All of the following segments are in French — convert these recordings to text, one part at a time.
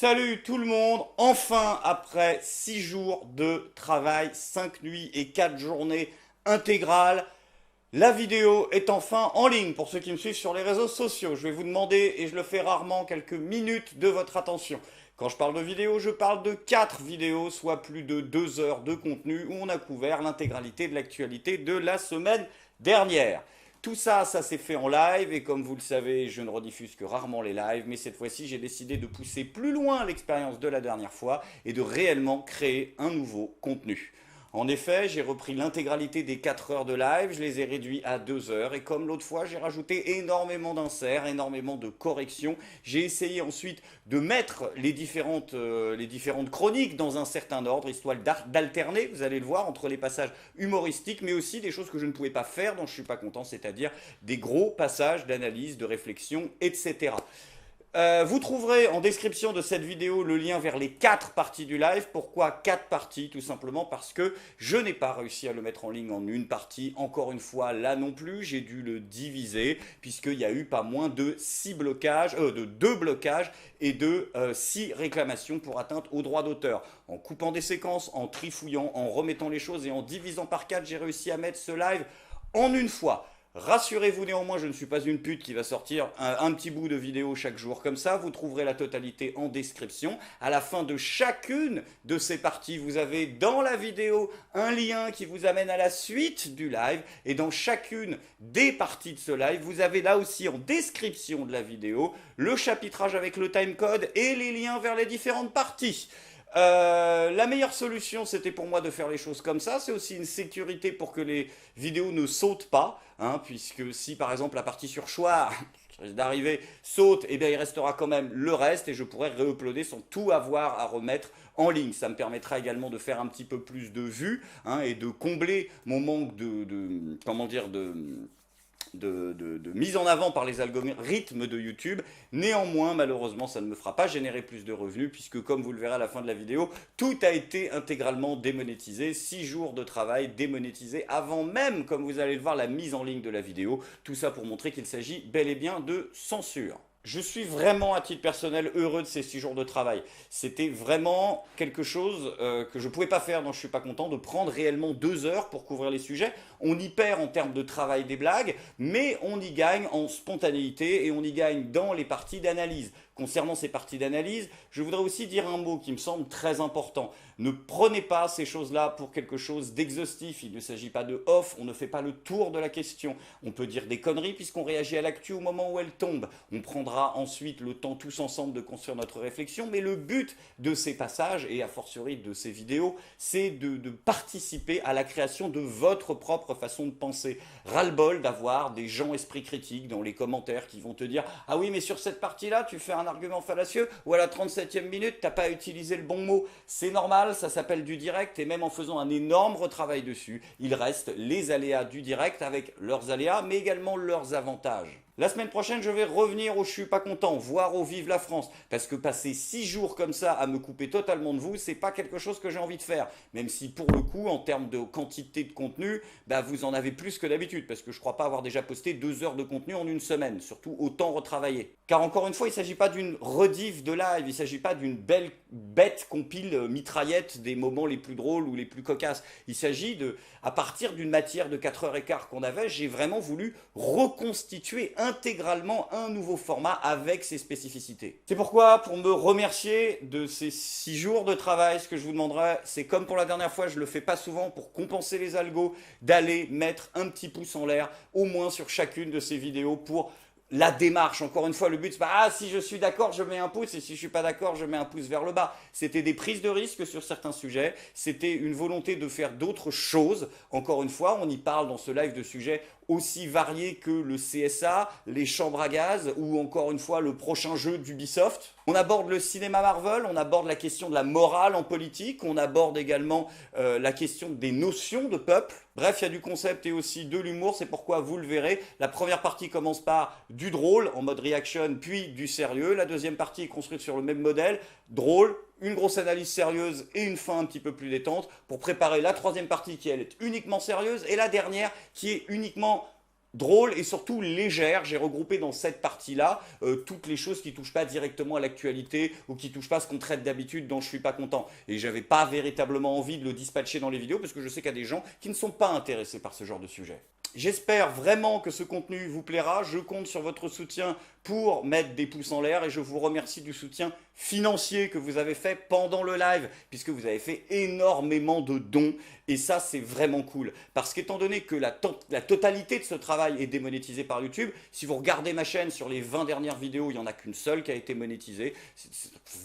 Salut tout le monde, enfin après 6 jours de travail, 5 nuits et 4 journées intégrales, la vidéo est enfin en ligne pour ceux qui me suivent sur les réseaux sociaux. Je vais vous demander, et je le fais rarement, quelques minutes de votre attention. Quand je parle de vidéo, je parle de 4 vidéos, soit plus de 2 heures de contenu où on a couvert l'intégralité de l'actualité de la semaine dernière. Tout ça, ça s'est fait en live et comme vous le savez, je ne rediffuse que rarement les lives, mais cette fois-ci, j'ai décidé de pousser plus loin l'expérience de la dernière fois et de réellement créer un nouveau contenu. En effet, j'ai repris l'intégralité des 4 heures de live, je les ai réduits à 2 heures et comme l'autre fois, j'ai rajouté énormément d'inserts, énormément de corrections. J'ai essayé ensuite de mettre les différentes chroniques dans un certain ordre, histoire d'alterner, vous allez le voir, entre les passages humoristiques, mais aussi des choses que je ne pouvais pas faire, dont je ne suis pas content, c'est-à-dire des gros passages d'analyse, de réflexion, etc. Vous trouverez en description de cette vidéo le lien vers les 4 parties du live. Pourquoi 4 parties? Tout simplement parce que je n'ai pas réussi à le mettre en ligne en une partie. Encore une fois, là non plus, j'ai dû le diviser puisqu'il y a eu pas moins de 6 blocages, de 2 blocages et de 6 réclamations pour atteinte aux droits d'auteur. En coupant des séquences, en trifouillant, en remettant les choses et en divisant par 4, j'ai réussi à mettre ce live en une fois. Rassurez-vous néanmoins, je ne suis pas une pute qui va sortir un petit bout de vidéo chaque jour comme ça. Vous trouverez la totalité en description. À la fin de chacune de ces parties, vous avez dans la vidéo un lien qui vous amène à la suite du live. Et dans chacune des parties de ce live, vous avez là aussi en description de la vidéo le chapitrage avec le timecode et les liens vers les différentes parties. La meilleure solution, c'était pour moi de faire les choses comme ça. C'est aussi une sécurité pour que les vidéos ne sautent pas, hein, puisque si par exemple la partie sur choix qui risque d'arriver saute, eh bien il restera quand même le reste et je pourrais réuploader sans tout avoir à remettre en ligne. Ça me permettra également de faire un petit peu plus de vues, hein, et de combler mon manque comment dire, de mise en avant par les algorithmes de YouTube. Néanmoins, malheureusement, ça ne me fera pas générer plus de revenus puisque, comme vous le verrez à la fin de la vidéo, tout a été intégralement démonétisé. 6 jours de travail démonétisés avant même, comme vous allez le voir, la mise en ligne de la vidéo. Tout ça pour montrer qu'il s'agit bel et bien de censure. Je suis vraiment, à titre personnel, heureux de ces 6 jours de travail. C'était vraiment quelque chose que je ne pouvais pas faire, dont je ne suis pas content, de prendre réellement 2 heures pour couvrir les sujets. On y perd en termes de travail des blagues, mais on y gagne en spontanéité et on y gagne dans les parties d'analyse. Concernant ces parties d'analyse, je voudrais aussi dire un mot qui me semble très important. Ne prenez pas ces choses-là pour quelque chose d'exhaustif. Il ne s'agit pas de off, on ne fait pas le tour de la question. On peut dire des conneries puisqu'on réagit à l'actu au moment où elle tombe. On prendra ensuite le temps tous ensemble de construire notre réflexion, mais le but de ces passages, et a fortiori de ces vidéos, c'est de participer à la création de votre propre façon de penser. Ras-le-bol d'avoir des gens esprit critique dans les commentaires qui vont te dire « Ah oui, mais sur cette partie-là, tu fais un argument fallacieux, ou à la 37e minute, t'as pas utilisé le bon mot. » C'est normal, ça s'appelle du direct, et même en faisant un énorme retravail dessus, il reste les aléas du direct avec leurs aléas, mais également leurs avantages. La semaine prochaine, je vais revenir au je suis pas content, voire au vive la France. Parce que passer 6 jours comme ça à me couper totalement de vous, c'est pas quelque chose que j'ai envie de faire. Même si pour le coup, en termes de quantité de contenu, bah vous en avez plus que d'habitude. Parce que je crois pas avoir déjà posté 2 heures de contenu en une semaine. Surtout autant retravaillé. Car encore une fois, il s'agit pas d'une rediff de live. Il s'agit pas d'une belle bête compile mitraillette des moments les plus drôles ou les plus cocasses. Il s'agit de, à partir d'une matière de 4h15 qu'on avait, j'ai vraiment voulu reconstituer intégralement un nouveau format avec ses spécificités. C'est pourquoi, pour me remercier de ces 6 jours de travail, ce que je vous demanderai, c'est comme pour la dernière fois, je le fais pas souvent pour compenser les algos, d'aller mettre un petit pouce en l'air, au moins sur chacune de ces vidéos pour la démarche. Encore une fois, le but c'est pas ah si je suis d'accord je mets un pouce et si je suis pas d'accord je mets un pouce vers le bas. C'était des prises de risque sur certains sujets, c'était une volonté de faire d'autres choses. Encore une fois, on y parle dans ce live de sujets aussi variés que le CSA, les chambres à gaz ou encore une fois le prochain jeu d'Ubisoft. On aborde le cinéma Marvel, on aborde la question de la morale en politique, on aborde également la question des notions de peuple. Bref, il y a du concept et aussi de l'humour, c'est pourquoi vous le verrez. La première partie commence par du drôle en mode reaction, puis du sérieux. La deuxième partie est construite sur le même modèle, drôle, une grosse analyse sérieuse et une fin un petit peu plus détente pour préparer la troisième partie qui elle est uniquement sérieuse et la dernière qui est uniquement drôle et surtout légère. J'ai regroupé dans cette partie-là toutes les choses qui touchent pas directement à l'actualité ou qui touchent pas à ce qu'on traite d'habitude dont je suis pas content. Et j'avais pas véritablement envie de le dispatcher dans les vidéos parce que je sais qu'il y a des gens qui ne sont pas intéressés par ce genre de sujet. J'espère vraiment que ce contenu vous plaira. Je compte sur votre soutien pour mettre des pouces en l'air et je vous remercie du soutien financier que vous avez fait pendant le live puisque vous avez fait énormément de dons et ça c'est vraiment cool parce qu'étant donné que la totalité de ce travail est démonétisée par YouTube, si vous regardez ma chaîne sur les 20 dernières vidéos, il n'y en a qu'une seule qui a été monétisée.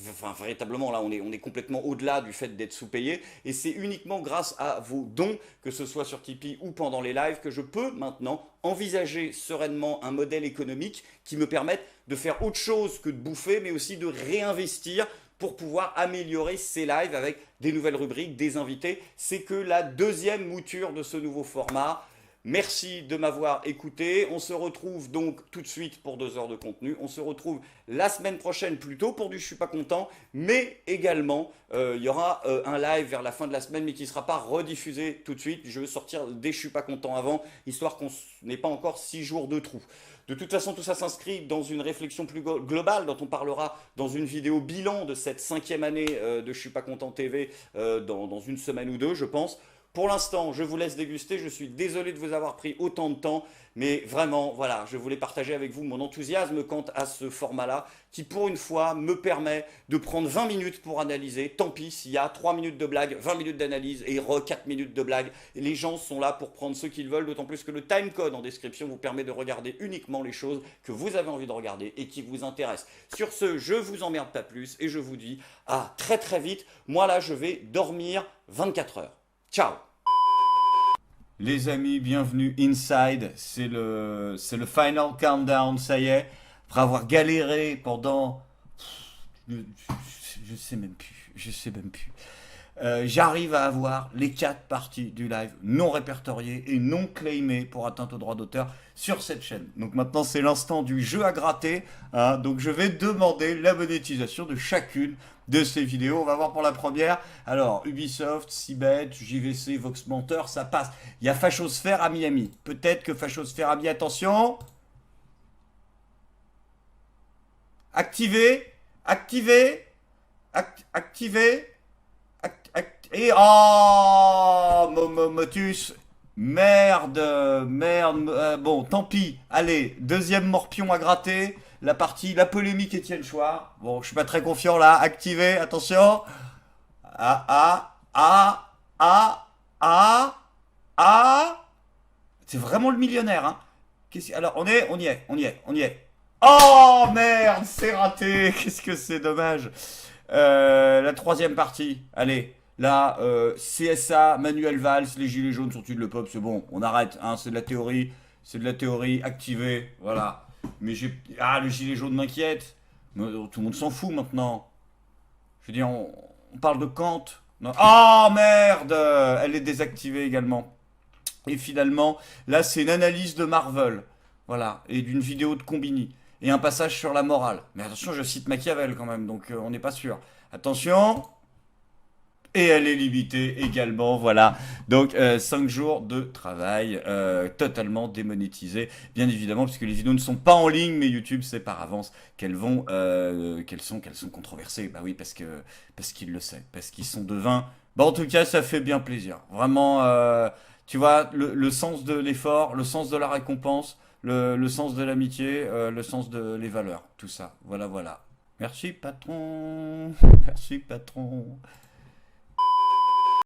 Enfin véritablement là on est complètement au-delà du fait d'être sous-payé et c'est uniquement grâce à vos dons, que ce soit sur Tipeee ou pendant les lives, que je peux maintenant envisager sereinement un modèle économique qui me permette de faire autre chose que de bouffer, mais aussi de réinvestir pour pouvoir améliorer ces lives avec des nouvelles rubriques, des invités. C'est que la deuxième mouture de ce nouveau format. Merci de m'avoir écouté. On se retrouve donc tout de suite pour 2 heures de contenu. On se retrouve la semaine prochaine plutôt pour du Je suis pas content, mais également il y aura un live vers la fin de la semaine, mais qui ne sera pas rediffusé tout de suite. Je veux sortir des Je suis pas content avant, histoire qu'on n'ait pas encore 6 jours de trou. De toute façon, tout ça s'inscrit dans une réflexion plus globale dont on parlera dans une vidéo bilan de cette 5e année de Je suis pas content TV dans une semaine ou deux, je pense. Pour l'instant, je vous laisse déguster. Je suis désolé de vous avoir pris autant de temps, mais vraiment, voilà, je voulais partager avec vous mon enthousiasme quant à ce format-là, qui pour une fois me permet de prendre 20 minutes pour analyser. Tant pis s'il y a 3 minutes de blague, 20 minutes d'analyse et 4 minutes de blague. Les gens sont là pour prendre ce qu'ils veulent, d'autant plus que le timecode en description vous permet de regarder uniquement les choses que vous avez envie de regarder et qui vous intéressent. Sur ce, je vous emmerde pas plus et je vous dis à très très vite. Moi là, je vais dormir 24 heures. Ciao. Les amis, bienvenue inside. C'est le final countdown, ça y est. Après avoir galéré pendant... Je sais même plus. J'arrive à avoir les 4 parties du live non répertoriées et non claimées pour atteinte au droit d'auteur sur cette chaîne. Donc maintenant c'est l'instant du jeu à gratter, hein. Donc je vais demander la monétisation de chacune de ces vidéos. On va voir pour la première. Alors Ubisoft, Cibet, JVC, Vox Menteur, ça passe. Il y a Fachosphère à Miami. Peut-être que Fachosphère a mis attention. Activé. Et oh, Motus, merde, bon, tant pis. Allez, deuxième morpion à gratter. La polémique Étienne Chouard. Bon, je suis pas très confiant là. Activé, attention. C'est vraiment le millionnaire, hein. Alors, on y est. Oh merde, c'est raté. Qu'est-ce que c'est dommage. La troisième partie, allez. Là, CSA, Manuel Valls, les gilets jaunes sur Tude le Pop, c'est bon, on arrête, hein, c'est de la théorie, activée, voilà. Mais le gilet jaune m'inquiète, tout le monde s'en fout maintenant. Je veux dire, on parle de Kant. Non. Oh merde, elle est désactivée également. Et finalement, là c'est une analyse de Marvel, voilà, et d'une vidéo de Combini. Et un passage sur la morale. Mais attention, je cite Machiavel quand même, donc on n'est pas sûr. Attention. Et elle est limitée également, voilà. Donc 5 jours de travail totalement démonétisés, bien évidemment, puisque les vidéos ne sont pas en ligne, mais YouTube sait par avance qu'elles sont controversées. Bah oui, parce qu'il le sait, parce qu'ils sont devins. Bah en tout cas, ça fait bien plaisir. Vraiment, tu vois, le sens de l'effort, le sens de la récompense, le sens de l'amitié, le sens de les valeurs, tout ça. Voilà. Merci patron, merci patron.